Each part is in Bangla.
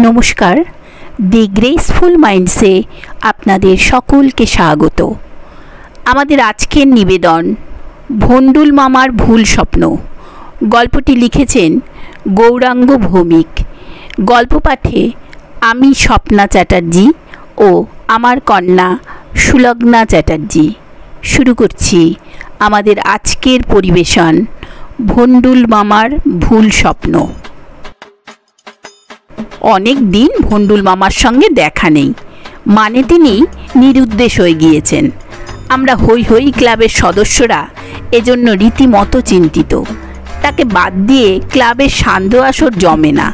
নমস্কার, দি গ্রেসফুল মাইন্ডসে আপনাদের সকলকে স্বাগত। আমাদের আজকের নিবেদন ভন্ডুল মামার ভুল স্বপ্ন। গল্পটি লিখেছেন গৌরাঙ্গ ভৌমিক। গল্প পাঠে আমি স্বপ্না চ্যাটার্জি ও আমার কন্যা সুলগ্না চ্যাটার্জি। শুরু করছি আমাদের আজকের পরিবেশন ভন্ডুল মামার ভুল স্বপ্ন। অনেক দিন ভন্ডুল মামার সঙ্গে দেখা নেই, মানে তিনি নিরুদ্দেশ হয়ে গিয়েছেন। আমরা হই হই ক্লাবের সদস্যরা এজন্য রীতিমতো চিন্তিত। তাকে বাদ দিয়ে ক্লাবের সান্ধ্য আসর জমে না।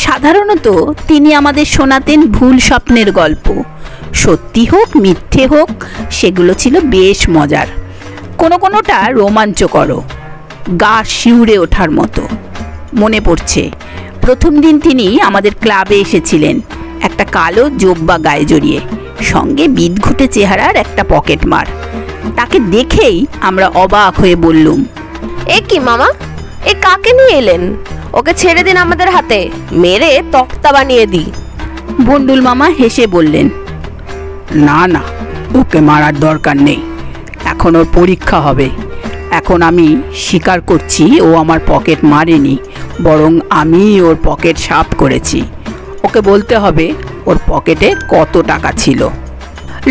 সাধারণত তিনি আমাদের শোনাতেন ভুল স্বপ্নের গল্প। সত্যি হোক মিথ্যে হোক, সেগুলো ছিল বেশ মজার, কোনোটা রোমাঞ্চকর, গা শিউরে ওঠার মতো। মনে পড়ছে প্রথম দিন তিনি আমাদের ক্লাবে এসেছিলেন, একটা কালো জোব্বা গায়ে জড়িয়ে, সঙ্গে বিদঘুটে চেহারার একটা পকেট মার। তাকে দেখেই আমরা অবাক হয়ে বললুম, এ কি মামা, এ কাকে নিয়ে এলেন? ওকে ছেড়ে দিন আমাদের হাতে, মেরে তক্তা বানিয়ে দিই। ভন্ডুল মামা হেসে বললেন, না না, ওকে মারার দরকার নেই, এখন ওর পরীক্ষা হবে। এখন আমি স্বীকার করছি ও আমার পকেট মারেনি, বরং আমি ওর পকেট সাফ করেছি। ওকে বলতে হবে ওর পকেটে কত টাকা ছিল।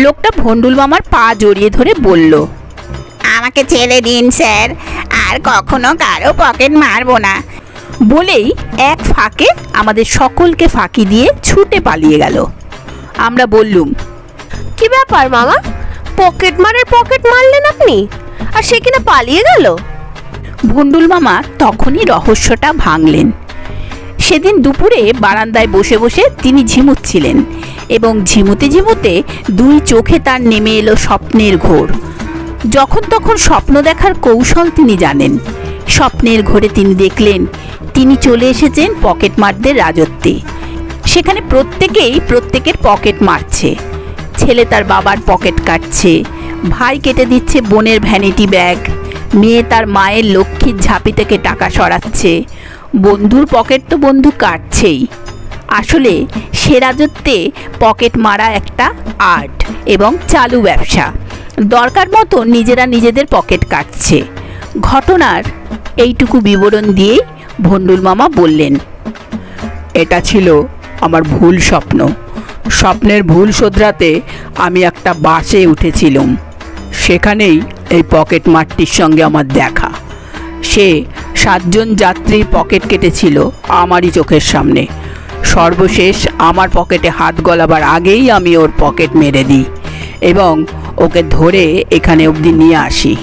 লোকটা ভন্ডুল মামার পা জড়িয়ে ধরে বলল, আমাকে ছেড়ে দিন স্যার, আর কখনো কারো পকেট মারবো না। বলেই এক ফাঁকে আমাদের সকলকে ফাঁকি দিয়ে ছুটে পালিয়ে গেল। আমরা বললুম, কি ব্যাপার মামা, পকেট মারলেন আপনি, আর সে কিনা পালিয়ে গেল? ভন্ডুল মামা তখনই রহস্যটা ভাঙলেন। সেদিন দুপুরে বারান্দায় বসে বসে তিনি ঝিমুচ্ছিলেন, এবং ঝিমুতে ঝিমুতে দুই চোখে তার নেমে এলো স্বপ্নের ঘোর। যখন তখন স্বপ্ন দেখার কৌশল তিনি জানেন। স্বপ্নের ঘোরে তিনি দেখলেন তিনি চলে এসেছেন পকেট মারদের রাজত্বে। সেখানে প্রত্যেকেই প্রত্যেকের পকেট মারছে। ছেলে তার বাবার পকেট কাটছে, ভাই কেটে দিচ্ছে বোনের ভ্যানিটি ব্যাগ, মেয়ে তার মায়ের লক্ষ্মীর ঝাঁপি থেকে টাকা সরাচ্ছে, বন্ধুর পকেট তো বন্ধু কাটছেই। আসলে সে রাজত্বে পকেট মারা একটা আর্ট এবং চালু ব্যবসা। দরকার মতো নিজেরা নিজেদের পকেট কাটছে। ঘটনার এইটুকু বিবরণ দিয়েই ভন্ডুল মামা বললেন, এটা ছিল আমার ভুল স্বপ্ন। স্বপ্নের ভুল শোধরাতে আমি একটা বাসে উঠেছিলাম। সেখানেই এই পকেট মারটির সঙ্গে আমার দেখা। সে 7 জন যাত্রীর পকেট কেটেছিল আমারই চোখের সামনে। সর্বশেষ আমার পকেটে হাত গলাবার আগেই আমি ওর পকেট মেরে দিই এবং ওকে ধরে এখানে অবধি নিয়ে আসি।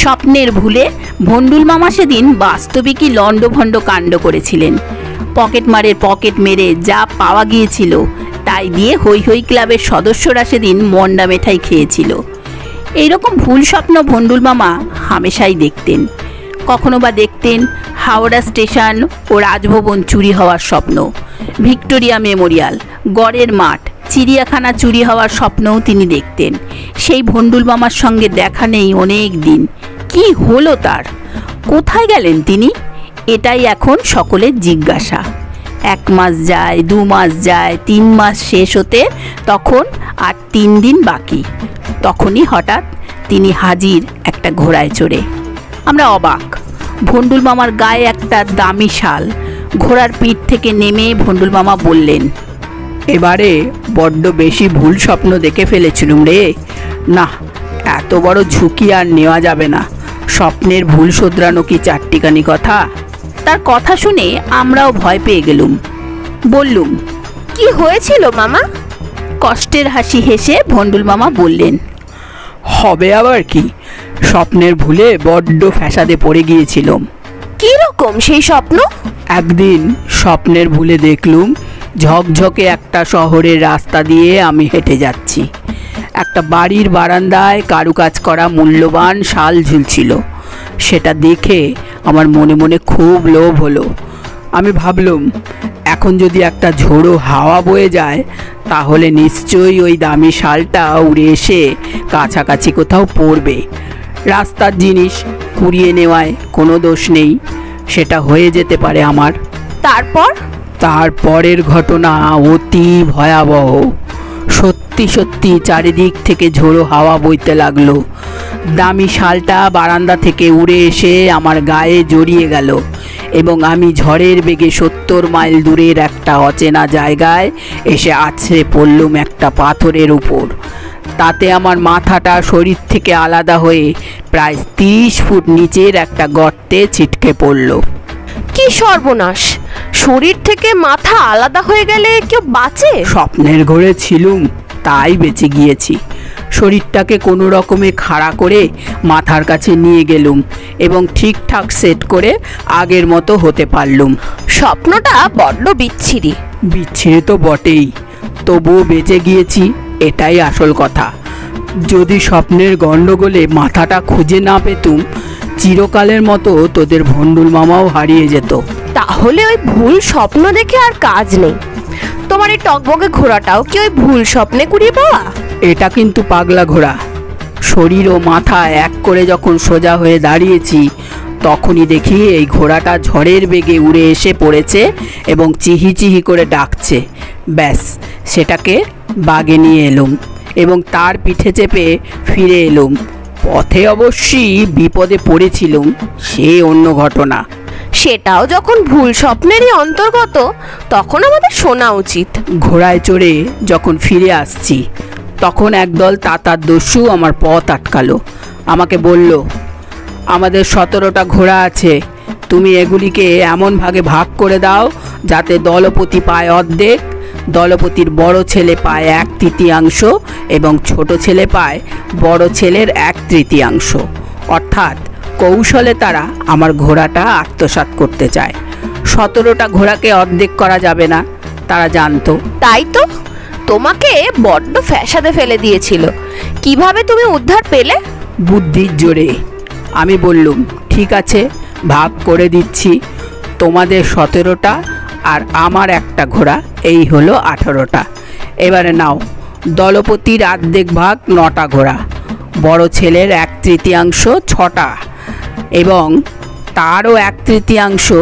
স্বপ্নের ভুলে ভন্ডুল মামা সেদিন বাস্তবিকই লণ্ডভণ্ড কাণ্ড করেছিলেন। পকেট মারের পকেট মেরে যা পাওয়া গিয়েছিল তাই দিয়ে হই হই ক্লাবের সদস্যরা সেদিন মন্ডা মেঠাই খেয়েছিল। এইরকম ভুল স্বপ্ন ভন্ডুল মামা হামেশাই দেখতেন। কখনো বা দেখতেন হাওড়া স্টেশন ও রাজভবন চুরি হওয়ার স্বপ্ন, ভিক্টোরিয়া মেমোরিয়াল, গড়ের মাঠ, চিড়িয়াখানা চুরি হওয়ার স্বপ্নও তিনি দেখতেন। সেই ভন্ডুল মামার সঙ্গে দেখা নেই অনেক দিন। কি হলো তার? কোথায় গেলেন তিনি? এটাই এখন সকলের জিজ্ঞাসা। 1 মাস যায়, 2 মাস যায়, 3 মাস শেষ হতে তখন আর 3 দিন বাকি। তখনই হঠাৎ তিনি হাজির একটা ঘোড়ায় চড়ে। আমরা অবাক। ভন্ডুল মামার গায়ে একটা দামি শাল। ঘোড়ার পিঠ থেকে নেমে ভন্ডুল মামা বললেন, এবারে বড্ড বেশি ভুল স্বপ্ন দেখে ফেলেছিলুম রে। না, এত বড় ঝুঁকি আর নেওয়া যাবে না। স্বপ্নের ভুল শোধরানো কি চারটিখানি কথা? তার কথা শুনে আমরাও ভয় পেয়ে গেলুম। বললুম, কি হয়েছিল মামা? কষ্টের হাসি হেসে ভন্ডুল মামা বললেন, হবে আবার কি, স্বপ্নের ভুলে বড্ড ফ্যাসাদে পড়ে গিয়েছিলাম। কি রকম সেই স্বপ্ন? একদিন স্বপ্নের ভুলে দেখলুম ঝকঝকে একটা শহরের রাস্তা দিয়ে আমি হেঁটে যাচ্ছি। একটা বাড়ির বারান্দায় কারুকাজ করা মূল্যবান শাল ঝুলছিল। সেটা দেখে আমার মনে মনে খুব লোভ হলো। আমি ভাবলুম, এখন যদি একটা ঝোড়ো হাওয়া বয়ে যায় তাহলে নিশ্চয়ই ওই দামি শালটা উড়ে এসে কাছাকাছি কোথাও পড়বে। রাস্তার জিনিস কুড়িয়ে নেওয়ায় কোনো দোষ নেই, সেটা হয়ে যেতে পারে আমার। তারপর? তারপরের ঘটনা অতি ভয়াবহ। সত্যি সত্যি চারিদিক থেকে ঝোড়ো হাওয়া বইতে লাগলো। দামি শালটা বারান্দা থেকে উড়ে এসে আমার গায়ে জড়িয়ে গেল এবং আমি ঝড়ের বেগে 70 মাইল দূরের একটা অচেনা জায়গায় এসে আছড়ে পড়লুম একটা পাথরের উপর। তাতে আমার মাথাটা শরীর থেকে আলাদা হয়ে প্রায় 30 ফুট নিচের একটা গর্তে ছিটকে পড়ল। কি সর্বনাশ! শরীর থেকে মাথা আলাদা হয়ে গেলে কেউ বাঁচে? স্বপ্নের ঘরে ছিলুম, তাই বেঁচে গিয়েছি। শরীরটাকে কোনো রকমে খাড়া করে মাথার কাছে নিয়ে গেলুম এবং ঠিকঠাক সেট করে আগের মতো হতে পারলুম। স্বপ্নটা বড্ড বিচ্ছিরি। বিচ্ছিরি তো বটেই, তবুও বেঁচে গিয়েছি, এটাই আসল কথা। যদি স্বপ্নের গণ্ডগোলে মাথাটা খুঁজে না পেতুম, চিরকালের মতো তোদের ভন্ডুল মামাও হারিয়ে যেত। তাহলে ওই ভুল স্বপ্ন দেখে আর কাজ নেই। তোমার এই টকবকে ঘোড়াটাও কি ওই ভুল স্বপ্নে কুড়িয়ে পাওয়া? এটা কিন্তু পাগলা ঘোড়া। শরীর ও মাথা এক করে যখন সোজা হয়ে দাঁড়িয়েছি, তখনই দেখি এই ঘোড়াটা ঝড়ের বেগে উড়ে এসে পড়েছে এবং চিহি চিহি করে ডাকছে। ব্যাস, সেটাকে বাগে নিয়ে এলুম এবং তার পিঠে চেপে ফিরে এলুম। পথে অবশ্যই বিপদে পড়েছিলুম, সে অন্য ঘটনা। সেটাও যখন ভুল স্বপ্নেরই অন্তর্গত, তখন আমাদের শোনা উচিত। ঘোড়ায় চড়ে যখন ফিরে আসছি, তখন একদল তাতার দস্যু আমার পথ আটকালো। আমাকে বলল, আমাদের 17টা ঘোড়া আছে, তুমি এগুলিকে এমন ভাগে ভাগ করে দাও যাতে দলপতি পায় অর্ধেক, দলপতির বড় ছেলে পায় 1/3 এবং ছোট ছেলে পায় বড় ছেলের 1/3। অর্থাৎ কৌশলে তারা আমার ঘোড়াটা আত্মসাৎ করতে চায়। 17টা ঘোড়াকে অর্ধেক করা যাবে না, তারা জানতো। তাই তো, তোমাকে বড্ড ফ্যাসাদে ফেলে দিয়েছিল। কিভাবে তুমি উদ্ধার পেলে? বুদ্ধির জোরে। আমি বললুম, ঠিক আছে, ভাগ করে দিচ্ছি। তোমাদের 17টা আর আমার একটা ঘোড়া, এই হলো 18টা। এবারে নাও, দলপতির অর্ধেক ভাগ 9টা ঘোড়া, বড় ছেলের 1/3 6টা এবং তারও 1/3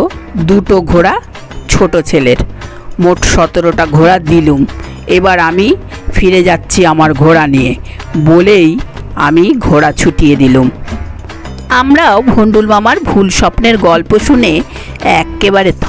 2টো ঘোড়া ছোট ছেলের। মোট 17টা ঘোড়া দিলুম। এবার আমি ফিরে যাচ্ছি আমার ঘোড়া নিয়ে, বলেই আমি ঘোড়া ছুটিয়ে দিলুম। আমরাও ভন্ডুল মামার ভুল স্বপ্নের গল্প শুনে এক্কেবারে থ।